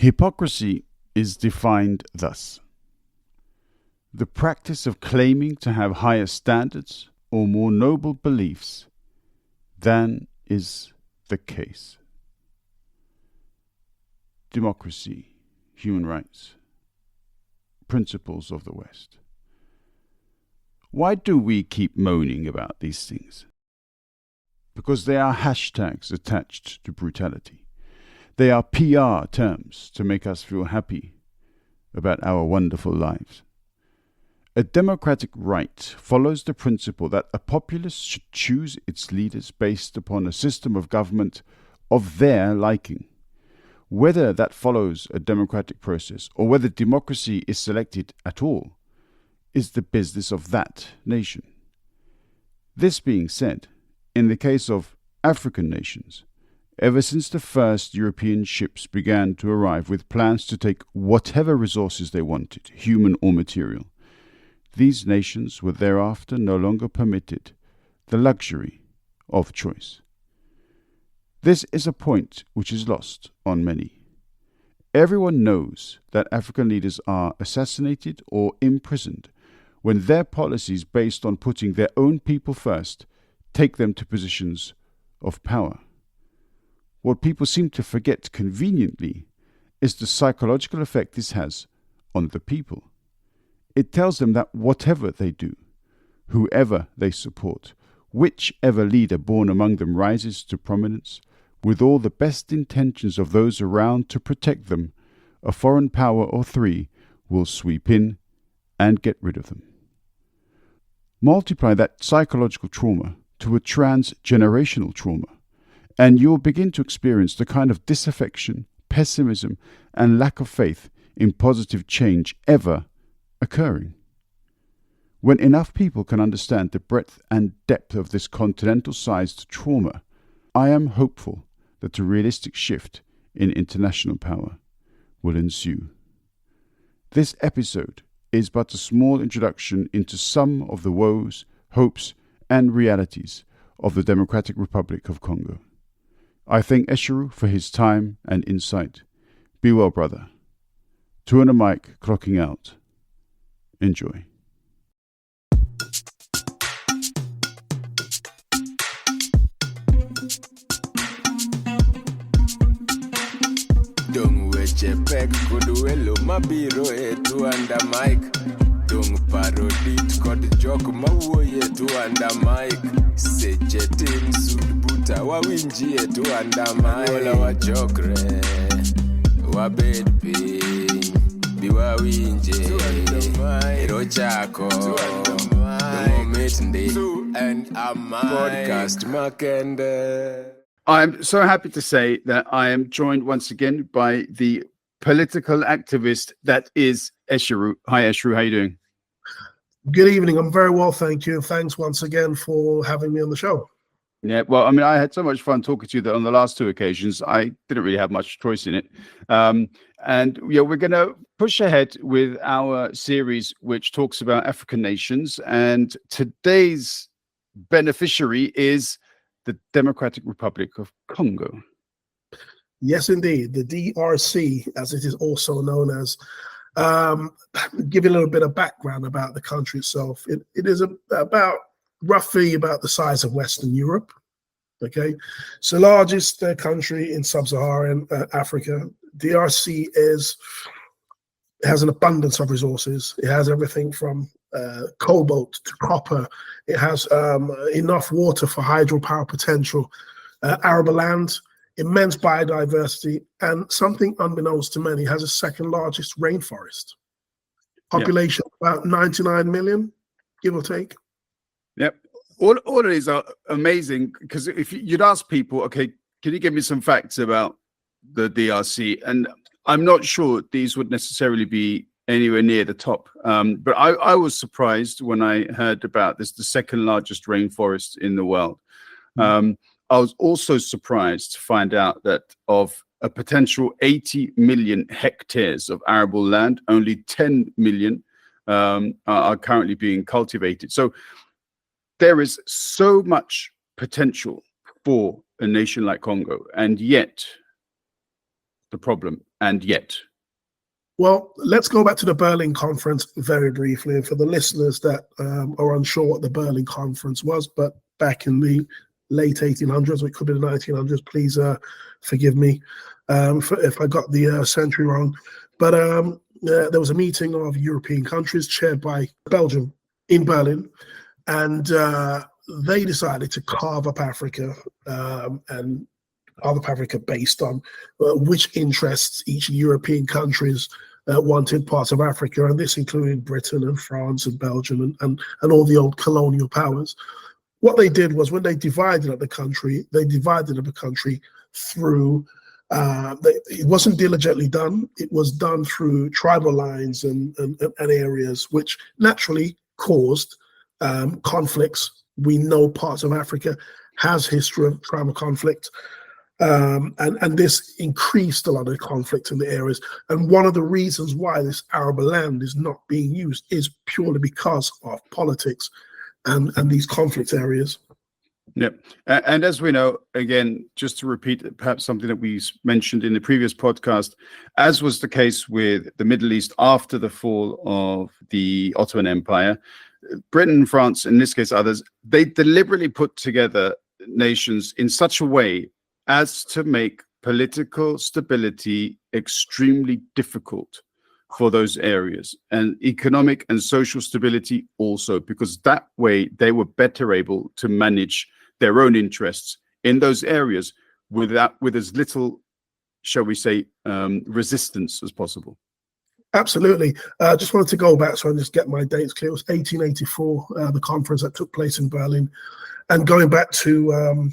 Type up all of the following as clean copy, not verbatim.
Hypocrisy is defined thus: the practice of claiming to have higher standards or more noble beliefs than is the case. Democracy, human rights, principles of the West. Why do we keep moaning about these things? Because they are hashtags attached to brutality. They are PR terms to make us feel happy about our wonderful lives. A democratic right follows the principle that a populace should choose its leaders based upon a system of government of their liking. Whether that follows a democratic process or whether democracy is selected at all is the business of that nation. This being said, in the case of African nations, ever since the first European ships began to arrive with plans to take whatever resources they wanted, human or material, these nations were thereafter no longer permitted the luxury of choice. This is a point which is lost on many. Everyone knows that African leaders are assassinated or imprisoned when their policies based on putting their own people first take them to positions of power. What people seem to forget conveniently is the psychological effect this has on the people. It tells them that whatever they do, whoever they support, whichever leader born among them rises to prominence, with all the best intentions of those around to protect them, a foreign power or three will sweep in and get rid of them. Multiply that psychological trauma to a transgenerational trauma, and you will begin to experience the kind of disaffection, pessimism, and lack of faith in positive change ever occurring. When enough people can understand the breadth and depth of this continental-sized trauma, I am hopeful that a realistic shift in international power will ensue. This episode is but a small introduction into some of the woes, hopes, and realities of the Democratic Republic of Congo. I thank Esheru for his time and insight. Be well, brother. TwoandaMic clocking out. Enjoy. Dung weche pek kod welo mabiro e TwoandaMic. Dung parodit kod jok mawuoye TwoandaMic. Seche tin sud buta wawinji e TwoandaMic. Wala wachokre, wabed piny, biwawinje, ero chako, TwoandaMic podcast makende. I'm so happy to say that I am joined once again by the political activist that is Esheru. Hi, Esheru. How are you doing? Good evening. I'm very well, thank you. Thanks once again for having me on the show. Yeah, well, I mean, I had so much fun talking to you that on the last two occasions, I didn't really have much choice in it. And we're going to push ahead with our series, which talks about African nations. And today's beneficiary is the Democratic Republic of Congo. Yes, indeed. The DRC, as it is also known as. Give you a little bit of background about the country itself. It is roughly about the size of Western Europe. Okay, it's the largest country in sub-Saharan Africa. DRC has an abundance of resources. It has everything from cobalt to copper. It has enough water for hydropower potential, arable land, immense biodiversity, and something unbeknownst to many, has a second largest rainforest. Population about 99 million, give or take. Yep. All of these are amazing, because if you'd ask people, okay, can you give me some facts about the DRC? And I'm not sure these would necessarily be anywhere near the top. But I was surprised when I heard about this, the second largest rainforest in the world. I was also surprised to find out that of a potential 80 million hectares of arable land, only 10 million are currently being cultivated. So there is so much potential for a nation like Congo, and yet the problem, and yet? Well, let's go back to the Berlin Conference very briefly. And for the listeners that are unsure what the Berlin Conference was, but back in the late 1800s, or it could be the 1900s, please forgive me if I got the century wrong. But there was a meeting of European countries chaired by Belgium in Berlin, and they decided to carve up Africa and carve up Africa based on which interests each European countries wanted parts of Africa, and this included Britain and France and Belgium and all the old colonial powers. What they did was, when they divided up the country, through, it wasn't diligently done, it was done through tribal lines and areas, which naturally caused conflicts. We know parts of Africa has history of tribal conflict. And this increased a lot of conflict in the areas. And one of the reasons why this arable land is not being used is purely because of politics and these conflict areas. Yep. And as we know, again, just to repeat perhaps something that we mentioned in the previous podcast, as was the case with the Middle East after the fall of the Ottoman Empire, Britain and France, in this case others, they deliberately put together nations in such a way as to make political stability extremely difficult for those areas, and economic and social stability also, because that way they were better able to manage their own interests in those areas with as little, shall we say, resistance as possible. Absolutely. Just wanted to go back so I just get my dates clear. It was 1884, the conference that took place in Berlin. And going back to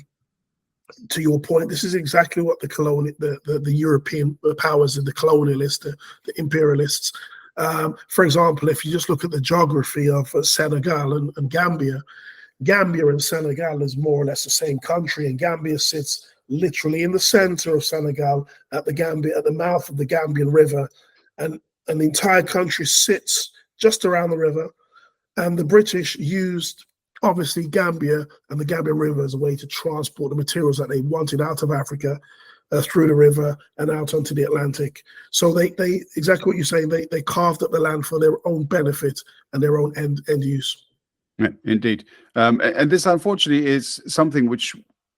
your point, this is exactly what the European powers and the colonialists, the imperialists. For example, if you just look at the geography of Senegal and Gambia and Senegal is more or less the same country, and Gambia sits literally in the center of Senegal at the mouth of the Gambian River, and the entire country sits just around the river. And the British used, obviously, Gambia and the Gambian River as a way to transport the materials that they wanted out of Africa through the river and out onto the Atlantic. So they exactly what you're saying, they carved up the land for their own benefit and their own end use. Yeah, indeed. And this, unfortunately, is something which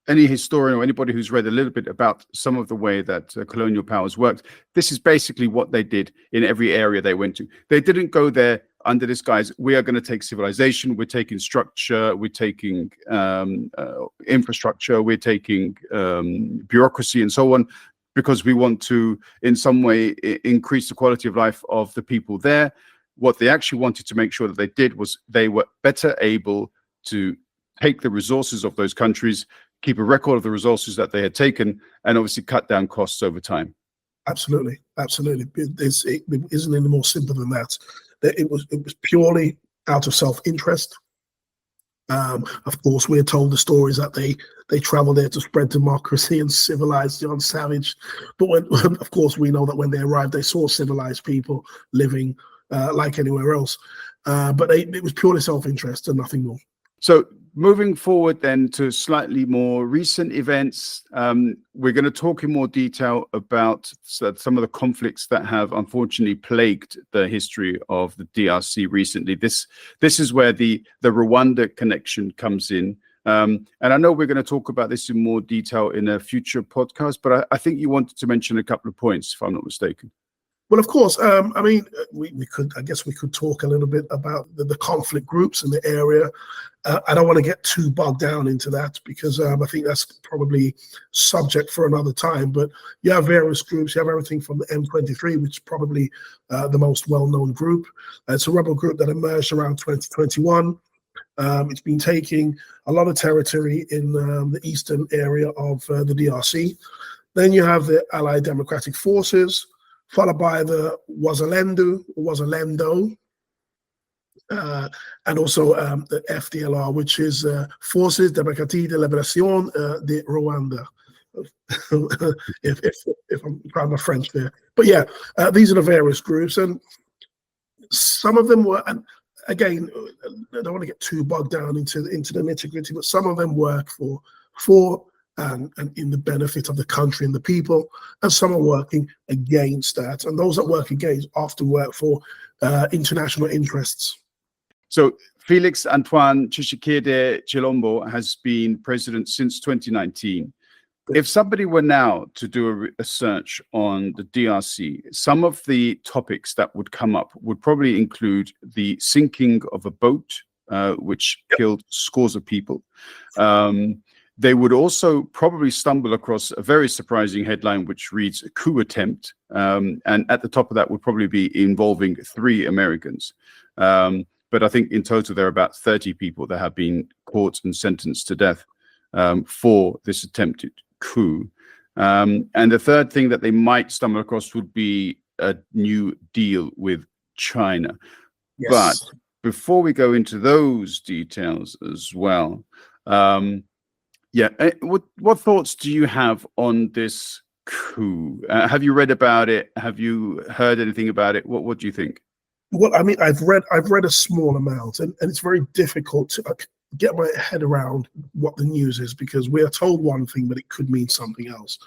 any historian or anybody who's read a little bit about some of the way that colonial powers worked, this is basically what they did in every area they went to. They didn't go there under this guise, we are going to take civilization, we're taking structure, we're taking infrastructure, we're taking bureaucracy and so on, because we want to, in some way, increase the quality of life of the people there. What they actually wanted to make sure that they did was they were better able to take the resources of those countries, keep a record of the resources that they had taken, and obviously cut down costs over time. Absolutely. It isn't any more simple than that. It was purely out of self-interest. Of course, we're told the stories that they traveled there to spread democracy and civilize the unsavaged. But of course, we know that when they arrived, they saw civilized people living like anywhere else. But it was purely self-interest and nothing more. So moving forward then to slightly more recent events, we're going to talk in more detail about some of the conflicts that have unfortunately plagued the history of the DRC recently. This is where the Rwanda connection comes in. And I know we're going to talk about this in more detail in a future podcast, but I think you wanted to mention a couple of points, if I'm not mistaken. Well, of course, I mean, we could talk a little bit about the conflict groups in the area. I don't want to get too bogged down into that because I think that's probably subject for another time. But you have various groups. You have everything from the M23, which is probably the most well-known group. It's a rebel group that emerged around 2021. It's been taking a lot of territory in the eastern area of the DRC. Then you have the Allied Democratic Forces, followed by the Wazalendo, and also the FDLR, which is Forces Démocratiques de Libération de Rwanda. if I'm proud of French there. But yeah, these are the various groups, and some of them were, and again, I don't want to get too bogged down into the nitty-gritty, but some of them work for and in the benefit of the country and the people, and some are working against that. And those that work against often work for international interests. So Felix Antoine Tshisekedi Chilombo has been president since 2019. If somebody were now to do a search on the DRC, some of the topics that would come up would probably include the sinking of a boat, which killed scores of people. They would also probably stumble across a very surprising headline, which reads coup attempt. And at the top of that would probably be involving 3 Americans. But I think in total, there are about 30 people that have been caught and sentenced to death for this attempted coup. And the third thing that they might stumble across would be a new deal with China. Yes. But before we go into those details as well, what thoughts do you have on this coup? Have you read about it? Have you heard anything about it? What do you think? Well, I mean, I've read a small amount, and it's very difficult to get my head around what the news is, because we are told one thing, but it could mean something else.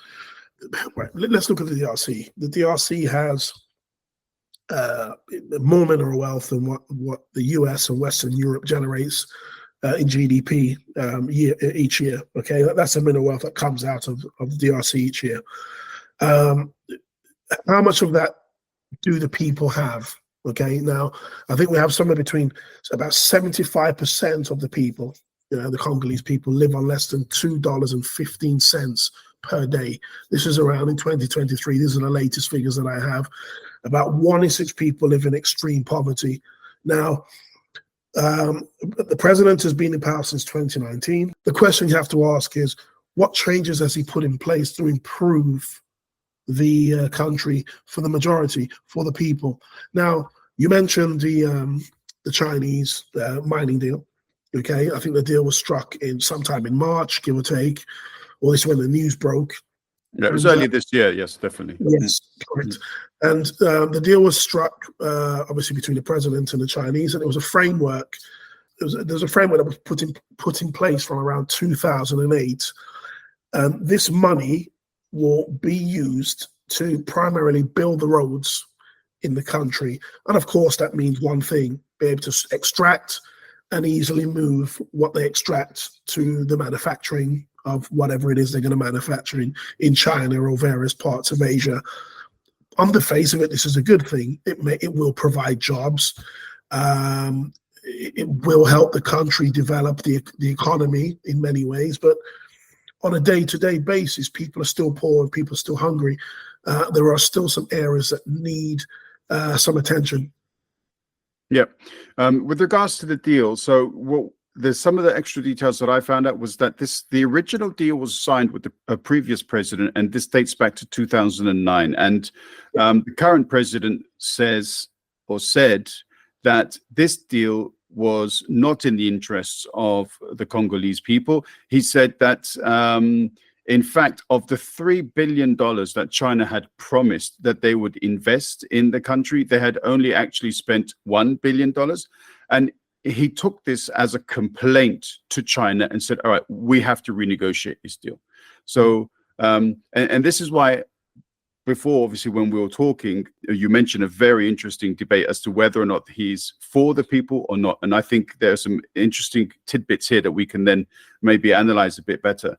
Right, let's look at the DRC. The DRC has more mineral wealth than what the US and Western Europe generates in GDP each year. Okay, that's the mineral wealth that comes out of the DRC each year. How much of that do the people have? Okay, now I think we have somewhere between about 75% of the people, the Congolese people, live on less than $2.15 per day. This is around in 2023. These are the latest figures that I have. About 1 in 6 people live in extreme poverty. Now, the president has been in power since 2019. The question you have to ask is, what changes has he put in place to improve the country for the majority, for the people? Now, you mentioned the Chinese mining deal. Okay, I think the deal was struck in sometime in March, give or take, or this is when the news broke. Yeah, it was early this year. Yes, definitely. Yes, correct. And the deal was struck, obviously, between the president and the Chinese, and it was a framework. There was a framework that was put in place from around 2008. This money will be used to primarily build the roads in the country. And of course, that means one thing: be able to extract and easily move what they extract to the manufacturing of whatever it is they're going to manufacture in China or various parts of Asia. On the face of it, this is a good thing. It will provide jobs. It will help the country develop the economy in many ways. But on a day-to-day basis, people are still poor and people are still hungry. There are still some areas that need some attention. Yeah. With regards to the deal, so there's some of the extra details that I found out was that the original deal was signed with a previous president, and this dates back to 2009. And the current president said that this deal was not in the interests of the Congolese people. He said that, in fact, of the $3 billion that China had promised that they would invest in the country, they had only actually spent $1 billion. And he took this as a complaint to China and said, all right, we have to renegotiate this deal. So, and this is why before, obviously, when we were talking, you mentioned a very interesting debate as to whether or not he's for the people or not. And I think there are some interesting tidbits here that we can then maybe analyze a bit better.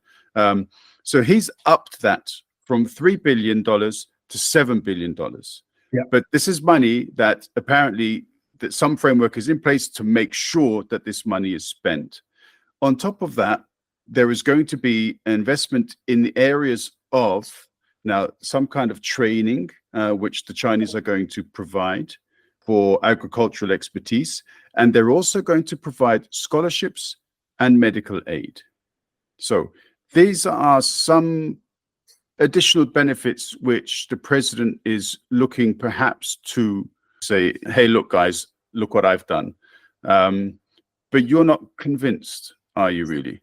So he's upped that from $3 billion to $7 billion. Yeah. But this is money that apparently that some framework is in place to make sure that this money is spent. On top of that, there is going to be an investment in the areas of now some kind of training, which the Chinese are going to provide for agricultural expertise. And they're also going to provide scholarships and medical aid. So these are some additional benefits which the president is looking perhaps to say, hey, look, guys, look what I've done. But you're not convinced, are you really?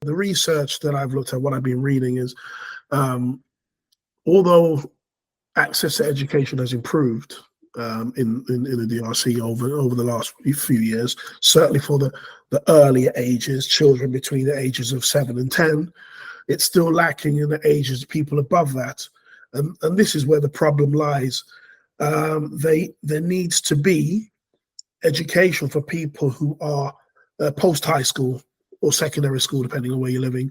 The research that I've looked at, what I've been reading is, although access to education has improved in the DRC over the last few years, certainly for the earlier ages, children between the ages of 7 and 10, it's still lacking in the ages of people above that. And this is where the problem lies. There needs to be education for people who are post high school or secondary school, depending on where you're living,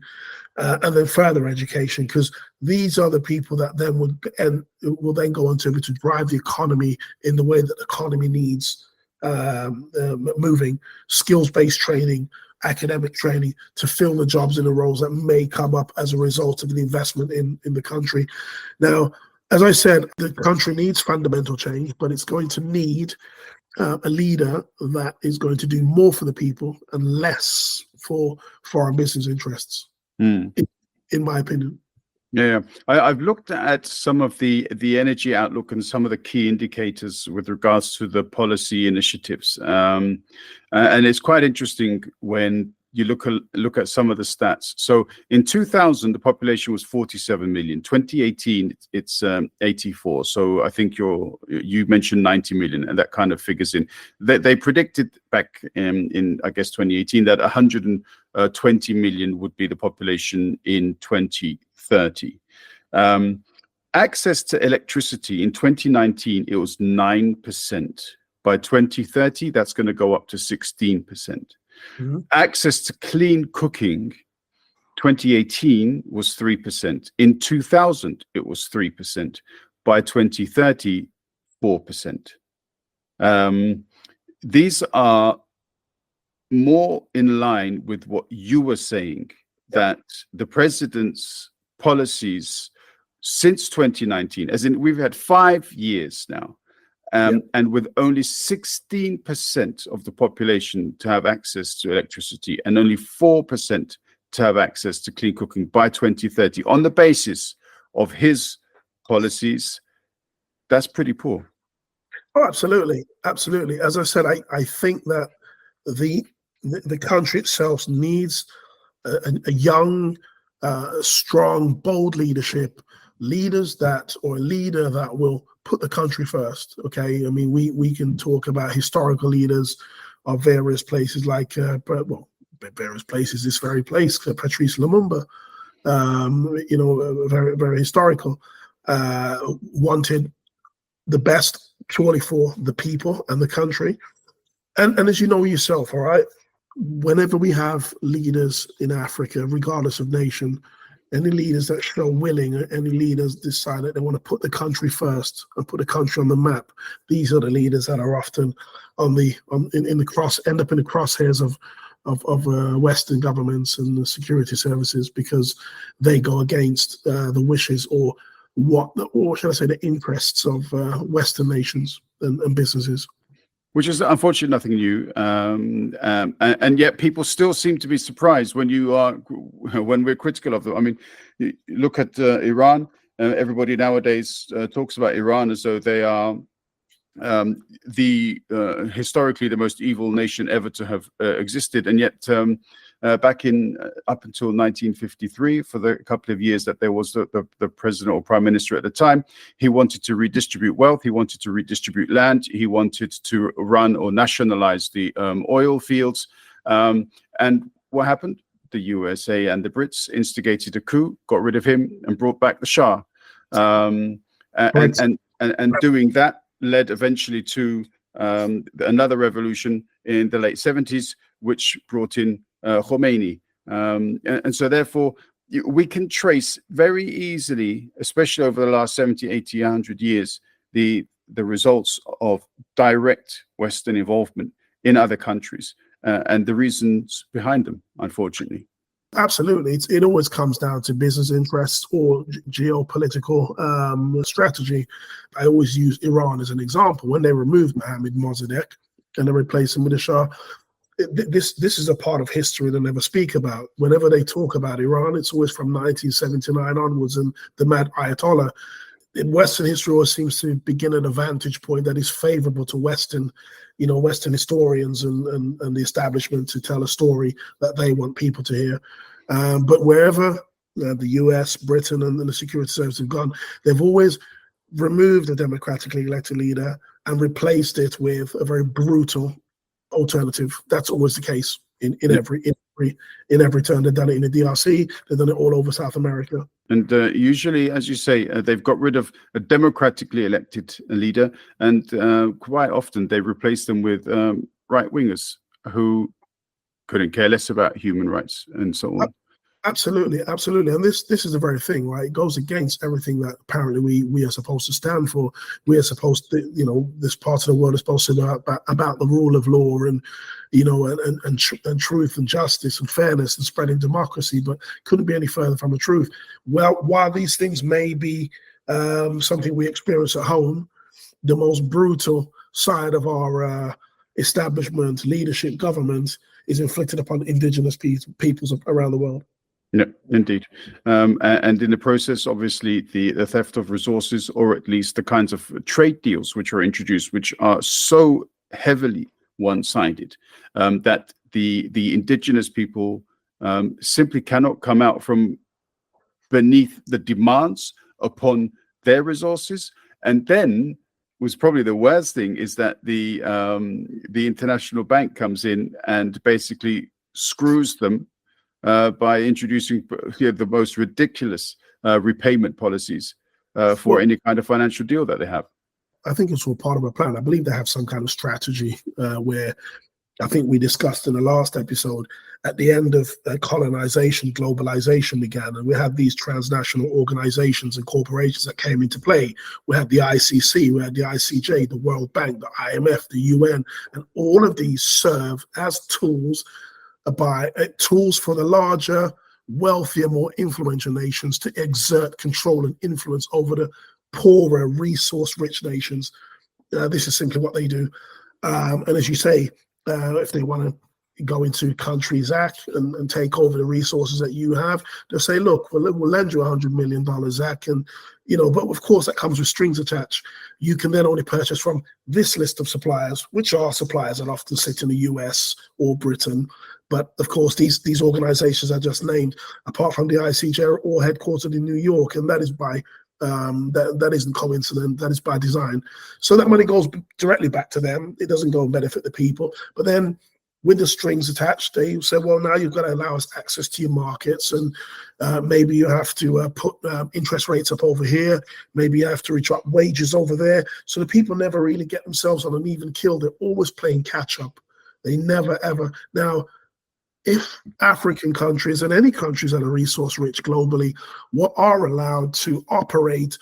and then further education, because these are the people that then will then go on to drive the economy in the way that the economy needs moving. Skills-based training, academic training to fill the jobs and the roles that may come up as a result of an investment in the country. Now, as I said, the country needs fundamental change, but it's going to need a leader that is going to do more for the people and less for foreign business interests, in my opinion. Yeah, I've looked at some of the energy outlook and some of the key indicators with regards to the policy initiatives, and it's quite interesting when you look at some of the stats. So in 2000, the population was 47 million. 2018, it's 84. So I think you mentioned 90 million, and that kind of figures in. They predicted back in I guess 2018 that 120 million would be the population in 2030. Access to electricity in 2019, it was 9%. By 2030, that's going to go up to 16%. Mm-hmm. Access to clean cooking, 2018 was 3%. In 2000, it was 3%. By 2030, 4%. These are more in line with what you were saying, that the president's policies since 2019, as in we've had 5 years now, and with only 16% of the population to have access to electricity and only 4% to have access to clean cooking by 2030, on the basis of his policies, that's pretty poor. Oh, absolutely. Absolutely. As I said, I think that the country itself needs a young, strong, bold leadership, or a leader that will put the country first. Okay, I mean, we can talk about historical leaders of various places, like various places. This very place, Patrice Lumumba, very, very historical. Wanted the best purely for the people and the country, and as you know yourself, all right. Whenever we have leaders in Africa, regardless of nation, any leaders that show willing, any leaders decide that they want to put the country first and put the country on the map, these are the leaders that are often end up in the crosshairs of Western governments and the security services, because they go against the wishes or should I say the interests of Western nations and businesses. Which is unfortunately nothing new, and yet people still seem to be surprised when we're critical of them. I mean, you look at Iran. Everybody nowadays talks about Iran as though they are historically the most evil nation ever to have existed, and yet back in up until 1953, for the couple of years that there was the president or prime minister at the time, he wanted to redistribute wealth, he wanted to redistribute land, he wanted to run or nationalize the oil fields, and what happened? The USA and the Brits instigated a coup, got rid of him, and brought back the Shah, and doing that led eventually to another revolution in the late 70s, which brought in Khomeini. And so therefore, we can trace very easily, especially over the last 70, 80, 100 years, the results of direct Western involvement in other countries and the reasons behind them, unfortunately. Absolutely. It always comes down to business interests or geopolitical strategy. I always use Iran as an example. When they removed Mohammad Mossadegh and they replaced him with the Shah, this is a part of history they never speak about. Whenever they talk about Iran, it's always from 1979 onwards, and the mad Ayatollah. In Western history always seems to begin at a vantage point that is favorable to Western historians and the establishment to tell a story that they want people to hear. But wherever the US, Britain, and the security service have gone, they've always removed a democratically elected leader and replaced it with a very brutal alternative. That's always the case in every in every turn. They've done it in the DRC. They've done it all over South America. And usually, as you say, they've got rid of a democratically elected leader, and quite often they replace them with right-wingers who couldn't care less about human rights and so on. Absolutely, absolutely. And this is the very thing, right? It goes against everything that apparently we are supposed to stand for. We are supposed to, this part of the world is supposed to know about the rule of law and, and truth and justice and fairness and spreading democracy, but couldn't be any further from the truth. Well, while these things may be something we experience at home, the most brutal side of our establishment, leadership, government is inflicted upon indigenous peoples around the world. No, indeed. And in the process, obviously, the theft of resources, or at least the kinds of trade deals which are introduced, which are so heavily one-sided that the indigenous people simply cannot come out from beneath the demands upon their resources. And then was probably the worst thing is that the international bank comes in and basically screws them by introducing the most ridiculous repayment policies for any kind of financial deal that they have. I think it's all part of a plan. I believe they have some kind of strategy where I think we discussed in the last episode, at the end of colonization, globalization began, and we had these transnational organizations and corporations that came into play. We had the ICC, we had the ICJ, the World Bank, the IMF, the UN, and all of these serve as tools for the larger, wealthier, more influential nations to exert control and influence over the poorer, resource-rich nations. This is simply what they do. And as you say, if they want to go into countries, Zach, and take over the resources that you have, they'll say, look, we'll lend you $100 million, Zach. And, but of course that comes with strings attached. You can then only purchase from this list of suppliers, which are suppliers that often sit in the US or Britain. But of course, these organizations I just named, apart from the ICJ, are all headquartered in New York, and that is by that isn't coincident. That is by design. So that money goes directly back to them. It doesn't go and benefit the people. But then, with the strings attached, they say, well, now you've got to allow us access to your markets, and maybe you have to put interest rates up over here. Maybe you have to reach up wages over there. So the people never really get themselves on an even keel. They're always playing catch up. They never ever now. If African countries and any countries that are resource rich globally are allowed to operate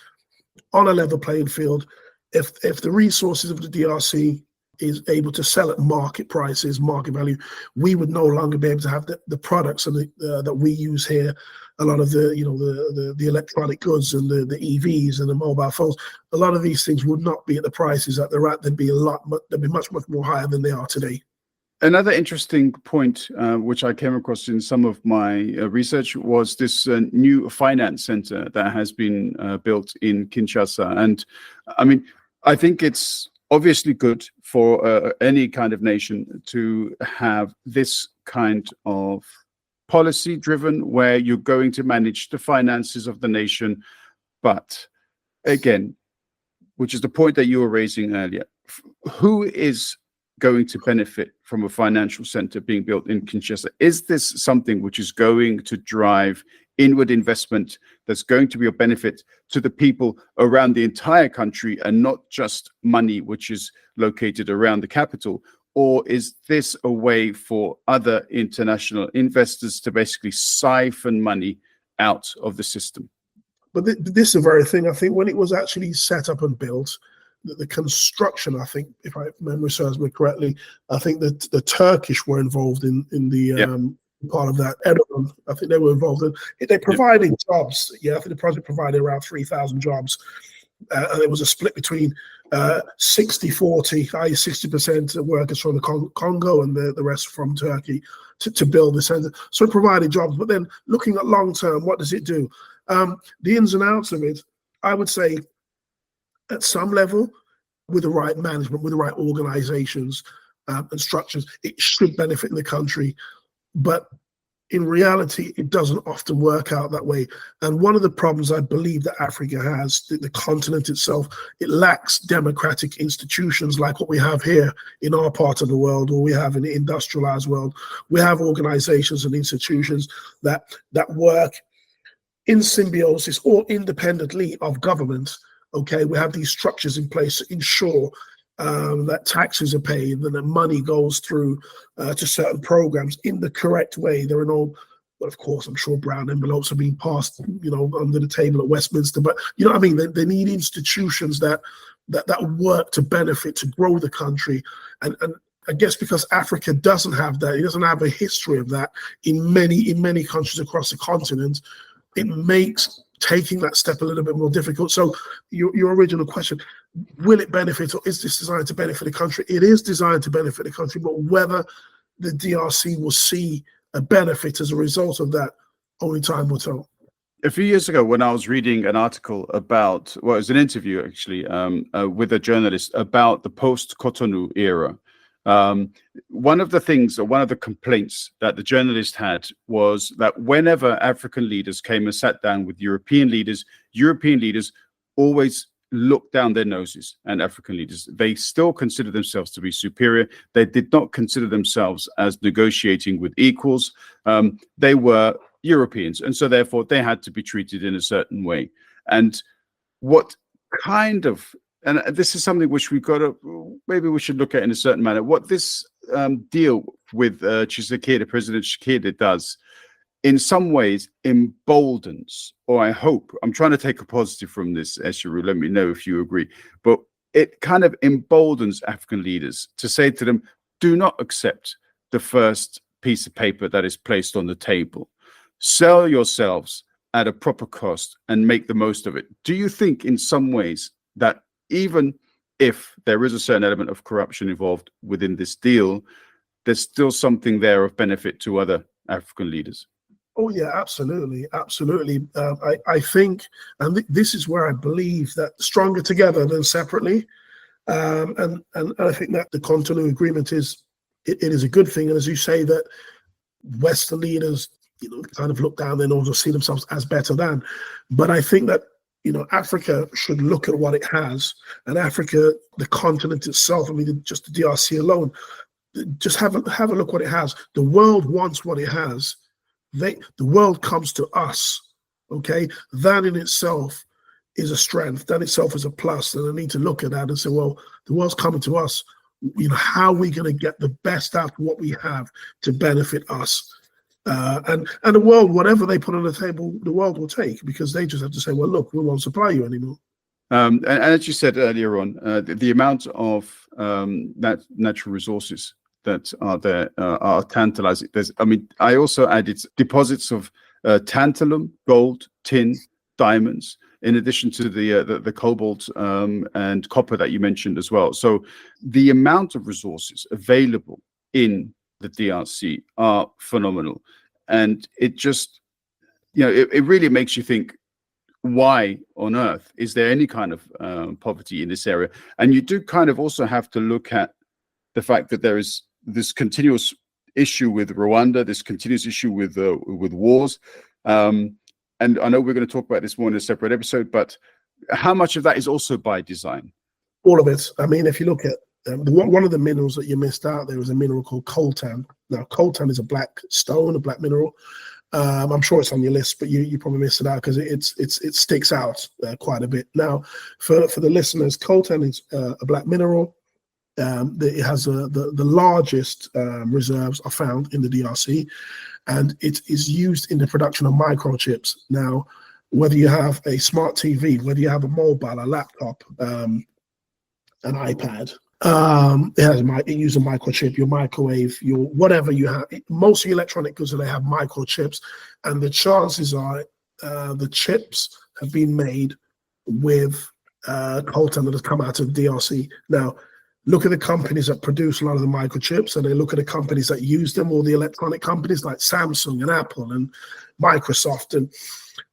on a level playing field, if the resources of the DRC is able to sell at market prices, market value, we would no longer be able to have the products and that we use here. A lot of the electronic goods and the EVs and the mobile phones, a lot of these things would not be at the prices that they're at. They'd be much more higher than they are today. Another interesting point, which I came across in some of my research, was this new finance center that has been built in Kinshasa. And I mean, I think it's obviously good for any kind of nation to have this kind of policy driven where you're going to manage the finances of the nation. But again, which is the point that you were raising earlier, who is going to benefit from a financial center being built in Kinshasa? Is this something which is going to drive inward investment that's going to be of benefit to the people around the entire country and not just money which is located around the capital? Or is this a way for other international investors to basically siphon money out of the system? But this is the very thing. I think when it was actually set up and built, the construction, I think, if my memory serves me correctly, I think that the Turkish were involved in the part of that. Erdogan, I think they were involved in. They provided jobs. Yeah, I think the project provided around 3,000 jobs. And it was a split between 60-40, i.e. 60% workers from the Congo and the rest from Turkey to build the center. So it provided jobs. But then looking at long term, what does it do? The ins and outs of it, I would say, at some level, with the right management, with the right organizations and structures, it should benefit the country. But in reality, it doesn't often work out that way. And one of the problems I believe that Africa has, the continent itself, it lacks democratic institutions like what we have here in our part of the world, or we have in the industrialized world. We have organizations and institutions that work in symbiosis or independently of government. Okay, we have these structures in place to ensure that taxes are paid and that money goes through to certain programs in the correct way. There are no, well, of course, I'm sure brown envelopes are being passed, under the table at Westminster, but you know what I mean? They need institutions that work to benefit, to grow the country. And I guess because Africa doesn't have that, it doesn't have a history of that in many countries across the continent, it makes taking that step a little bit more difficult. So your original question, will it benefit, or is this designed to benefit the country? It is designed to benefit the country, but whether the DRC will see a benefit as a result of that, only time will tell. A few years ago, when I was reading an article about, well, it was an interview actually with a journalist about the post-Cotonou era, one of the things, or one of the complaints that the journalist had, was that whenever African leaders came and sat down with European leaders always looked down their noses at African leaders. They still considered themselves to be superior. They did not consider themselves as negotiating with equals. They were Europeans, and so therefore they had to be treated in a certain way. And what kind of, and this is something which we've got to, maybe we should look at in a certain manner, what this deal with Tshisekedi, President Tshisekedi, does in some ways emboldens, or I hope, I'm trying to take a positive from this, Esheru, let me know if you agree, but it kind of emboldens African leaders to say to them, do not accept the first piece of paper that is placed on the table. Sell yourselves at a proper cost and make the most of it. Do you think in some ways that even if there is a certain element of corruption involved within this deal, there's still something there of benefit to other African leaders? Oh yeah, absolutely, absolutely. I think, and this is where I believe that stronger together than separately, and I think that the Cotonou Agreement it is a good thing. And as you say, that Western leaders, kind of look down their nose or see themselves as better than. But I think that Africa should look at what it has, and Africa, the continent itself. I mean, just the DRC alone, just have a look what it has. The world wants what it has. The world comes to us. Okay, that in itself is a strength. That itself is a plus. And I need to look at that and say, well, the world's coming to us. How are we going to get the best out of what we have to benefit us? And the world, whatever they put on the table, the world will take, because they just have to say, well, look, we won't supply you anymore. And as you said earlier on, the amount of natural resources that are there are tantalizing. I also added deposits of tantalum, gold, tin, diamonds, in addition to the cobalt and copper that you mentioned as well. So the amount of resources available in the DRC are phenomenal, and it just, it really makes you think, why on earth is there any kind of poverty in this area? And you do kind of also have to look at the fact that there is this continuous issue with Rwanda, this continuous issue with wars, and I know we're going to talk about this more in a separate episode, but how much of that is also by design? All of it. I mean, if you look at one of the minerals that you missed out, there was a mineral called coltan. Now, coltan is a black stone, a black mineral. I'm sure it's on your list, but you probably missed it out because it sticks out quite a bit. Now, for the listeners, coltan is a black mineral. It has the largest reserves are found in the DRC, and it is used in the production of microchips. Now, whether you have a smart TV, whether you have a mobile, a laptop, an iPad, it uses a microchip, your microwave, your whatever you have. Most of the electronic goods, they have microchips, and the chances are the chips have been made with coltan that has come out of DRC. Now, look at the companies that produce a lot of the microchips, and they look at the companies that use them, all the electronic companies like Samsung and Apple and Microsoft, and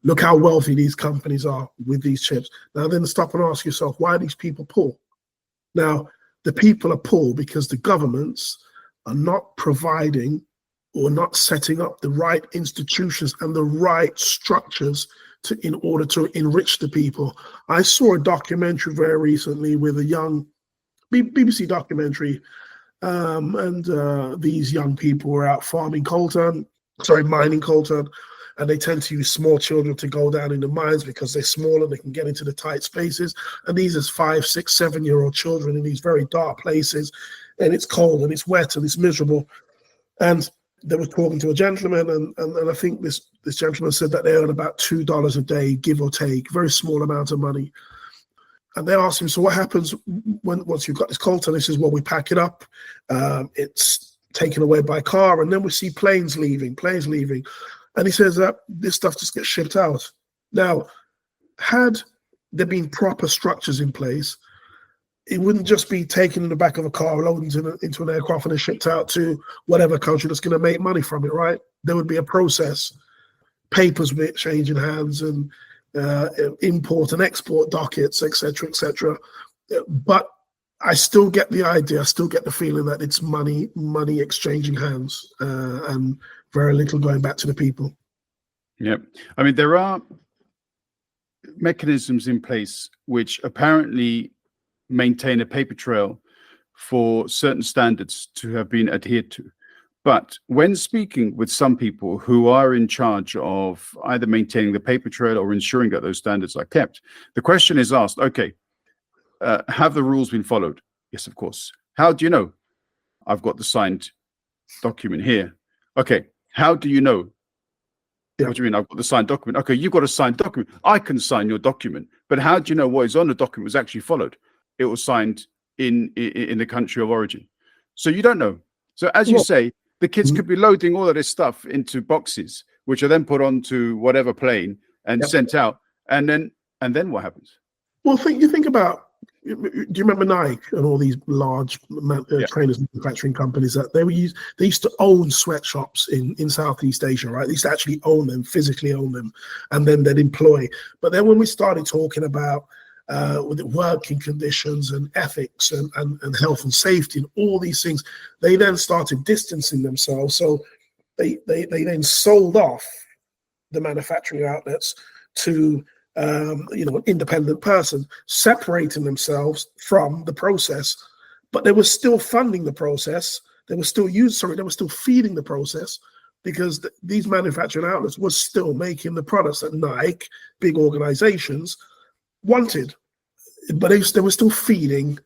look how wealthy these companies are with these chips. Now, then stop and ask yourself, why are these people poor? Now, the people are poor because the governments are not providing or not setting up the right institutions and the right structures in order to enrich the people. I saw a documentary very recently with a young BBC documentary, and these young people were out mining coltan, and they tend to use small children to go down in the mines because they're small and they can get into the tight spaces. And these are 5, 6, 7-year-old children in these very dark places, and it's cold and it's wet and it's miserable. And they were talking to a gentleman, and I think this gentleman said that they earn about $2 a day, give or take, very small amount of money. And they asked him, so what happens once you've got this coltan? He says, well, we pack it up. It's taken away by car, and then we see planes leaving. And he says that this stuff just gets shipped out. Now, had there been proper structures in place, it wouldn't just be taken in the back of a car, loaded into an aircraft, and then shipped out to whatever country that's going to make money from it, right? There would be a process. Papers would be exchanging hands, and import and export dockets, etc., etc. But I still get the idea. I still get the feeling that it's money exchanging hands, and very little going back to the people. Yep. I mean, there are mechanisms in place which apparently maintain a paper trail for certain standards to have been adhered to. But when speaking with some people who are in charge of either maintaining the paper trail or ensuring that those standards are kept, the question is asked, okay, have the rules been followed? Yes, of course. How do you know? I've got the signed document here. Okay, how do you know? Yeah. What do you mean? I've got the signed document. Okay, you've got a signed document. I can sign your document. But how do you know what is on the document was actually followed? It was signed in the country of origin. So you don't know. So as you say, the kids could be loading all of this stuff into boxes, which are then put onto whatever plane and sent out. And then what happens? Well, think about, do you remember Nike and all these large trainers manufacturing companies that they used to own sweatshops in Southeast Asia, right? They used to actually own them, physically own them, and then they'd employ. But then when we started talking about with working conditions and ethics and health and safety and all these things, they then started distancing themselves. So they then sold off the manufacturing outlets to an independent person, separating themselves from the process. But they were still funding the process. They were still feeding the process, because these manufacturing outlets were still making the products that Nike, big organizations, wanted. But they were still feeding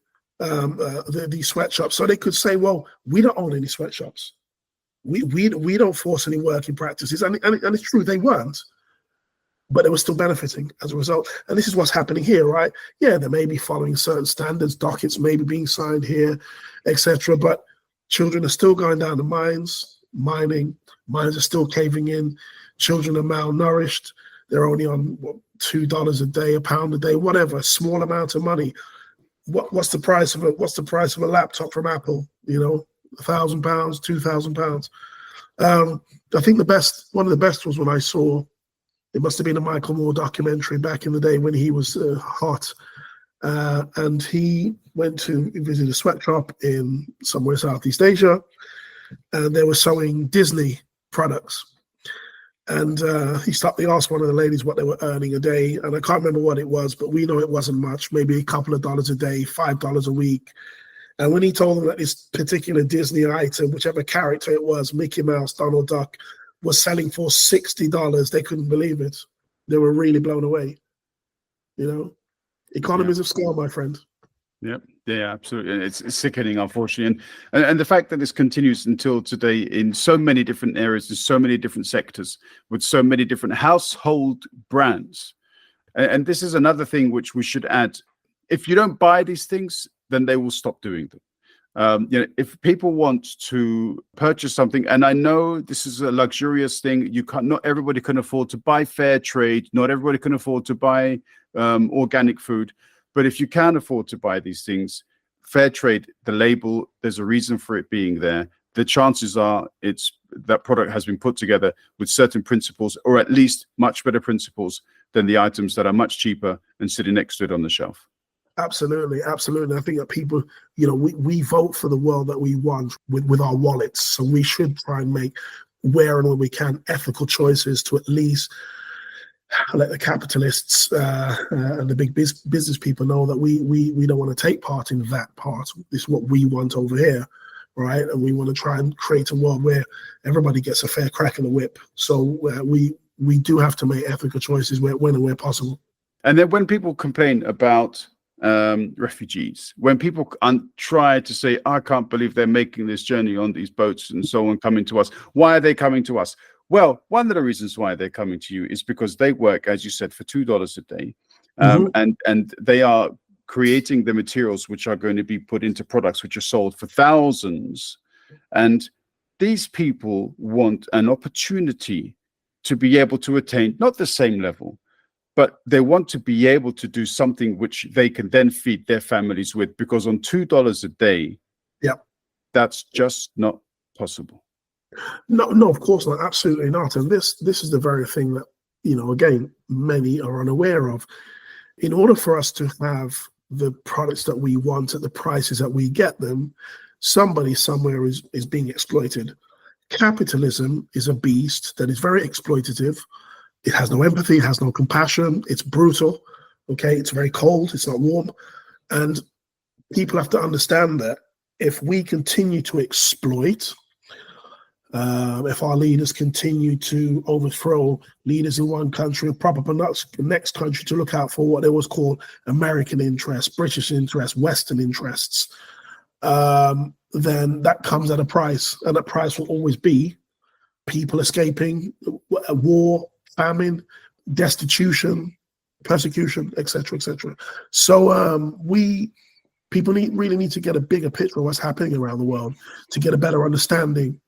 these sweatshops. So they could say, well, we don't own any sweatshops. We don't force any working practices. And it's true, they weren't. But they were still benefiting as a result. And this is what's happening here, right? Yeah, they may be following certain standards, dockets may be being signed here, etc. But children are still going down the mines, mining. Mines are still caving in. Children are malnourished. They're only on $2 a day, £1 a day, whatever, a small amount of money. What's the price of a laptop from Apple? £1,000, £2,000. I think one of the best was when I saw, it must have been a Michael Moore documentary back in the day when he was hot. And he went to visit a sweatshop in somewhere Southeast Asia, and they were selling Disney products. And he asked one of the ladies what they were earning a day, and I can't remember what it was, but we know it wasn't much, maybe a couple of dollars a day, $5 a week. And when he told them that this particular Disney item, whichever character it was, Mickey Mouse, Donald Duck, was selling for $60, they couldn't believe it. They were really blown away. Economies of scale, my friend. Yep. Yeah, absolutely. It's sickening, unfortunately. And the fact that this continues until today in so many different areas, in so many different sectors, with so many different household brands. And this is another thing which we should add. If you don't buy these things, then they will stop doing them. If people want to purchase something, and I know this is a luxurious thing, not everybody can afford to buy fair trade, not everybody can afford to buy organic food, but if you can afford to buy these things, fair trade, the label, there's a reason for it being there. The chances are that product has been put together with certain principles, or at least much better principles than the items that are much cheaper and sitting next to it on the shelf. Absolutely, absolutely. I think that people, we vote for the world that we want with our wallets. So we should try and make, where and when we can, ethical choices to at least let the capitalists and the big business people know that we don't want to take part in that part. This is what we want over here, right? And we want to try and create a world where everybody gets a fair crack in the whip. So we do have to make ethical choices when and where possible. And then when people complain about refugees, when people try to say, I can't believe they're making this journey on these boats and so on, coming to us, why are they coming to us? Well, one of the reasons why they're coming to you is because they work, as you said, for $2 a day, and they are creating the materials which are going to be put into products which are sold for thousands. And these people want an opportunity to be able to attain not the same level, but they want to be able to do something which they can then feed their families with, because on $2 a day, that's just not possible. No, of course not. Absolutely not. And this is the very thing that, again, many are unaware of. In order for us to have the products that we want at the prices that we get them, somebody somewhere is being exploited. Capitalism is a beast that is very exploitative. It has no empathy, it has no compassion, it's brutal, okay? It's very cold, it's not warm. And people have to understand that if we continue to exploit, if our leaders continue to overthrow leaders in one country and prop up the next country to look out for what they was called American interests, British interests, Western interests, then that comes at a price, and that price will always be people escaping, war, famine, destitution, persecution, etc., etc. So people really need to get a bigger picture of what's happening around the world to get a better understanding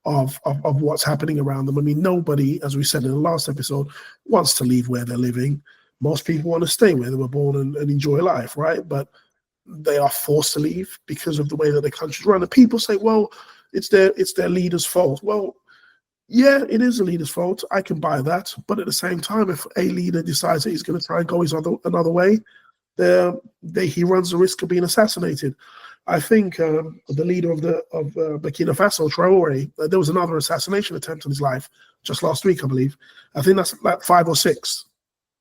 of what's happening around them. I mean, nobody, as we said in the last episode, wants to leave where they're living. Most people want to stay where they were born and enjoy life, right? But they are forced to leave because of the way that the country's run. And people say, well, it's their leader's fault. Well, yeah, it is a leader's fault. I can buy that. But at the same time, if a leader decides that he's going to try and go another way, he runs the risk of being assassinated. I think the leader of Burkina Faso, Traore, there was another assassination attempt on his life just last week, I believe. I think that's like 5 or 6,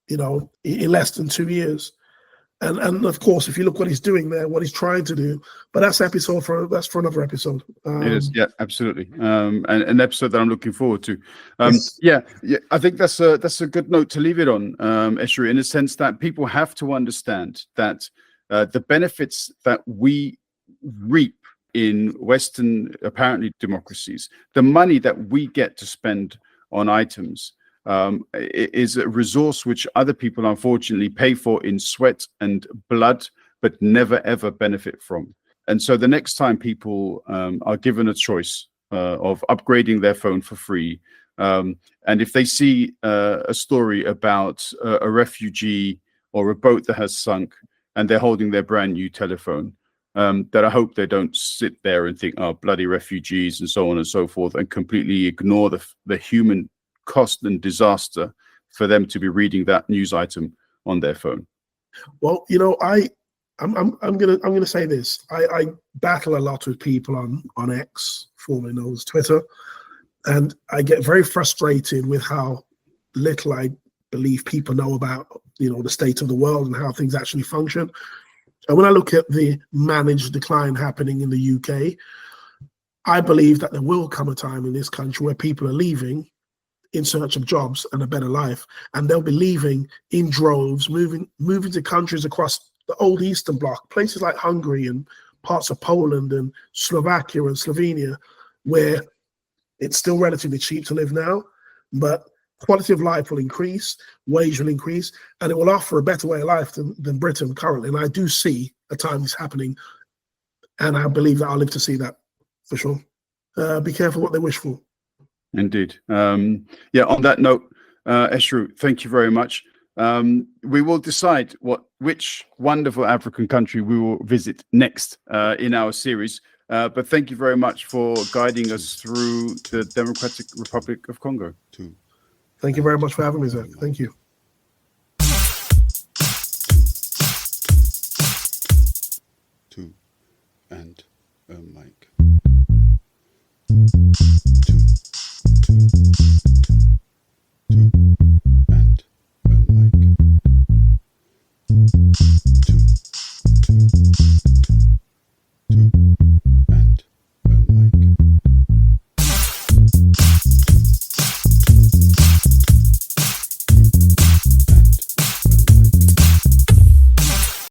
in less than 2 years. And of course, if you look what he's doing there, what he's trying to do, but that's for another episode. It is, yeah, absolutely, and an episode that I'm looking forward to. Yes. Yeah, I think that's a good note to leave it on, Esheru, in the sense that people have to understand that the benefits that we reap in Western, apparently, democracies, the money that we get to spend on items, is a resource which other people unfortunately pay for in sweat and blood, but never ever benefit from. And so the next time people are given a choice of upgrading their phone for free, and if they see a story about a refugee or a boat that has sunk and they're holding their brand new telephone, that I hope they don't sit there and think, oh, bloody refugees and so on and so forth, and completely ignore the human cost and disaster for them to be reading that news item on their phone. Well, I'm gonna say this. I battle a lot with people on X, formerly known as Twitter, and I get very frustrated with how little I believe people know about the state of the world and how things actually function. And when I look at the managed decline happening in the UK, I believe that there will come a time in this country where people are leaving in search of jobs and a better life, and they'll be leaving in droves, moving to countries across the old Eastern Bloc, places like Hungary and parts of Poland and Slovakia and Slovenia, where it's still relatively cheap to live now, but quality of life will increase, wage will increase, and it will offer a better way of life than Britain currently. And I do see a time this happening, and I believe that I'll live to see that for sure. Be careful what they wish for. Indeed. Yeah, on that note, Esheru, thank you very much. We will decide which wonderful African country we will visit next in our series. But thank you very much for guiding us through the Democratic Republic of Congo too. Thank you very much for having me, Zach. Thank you. TwoandaMic.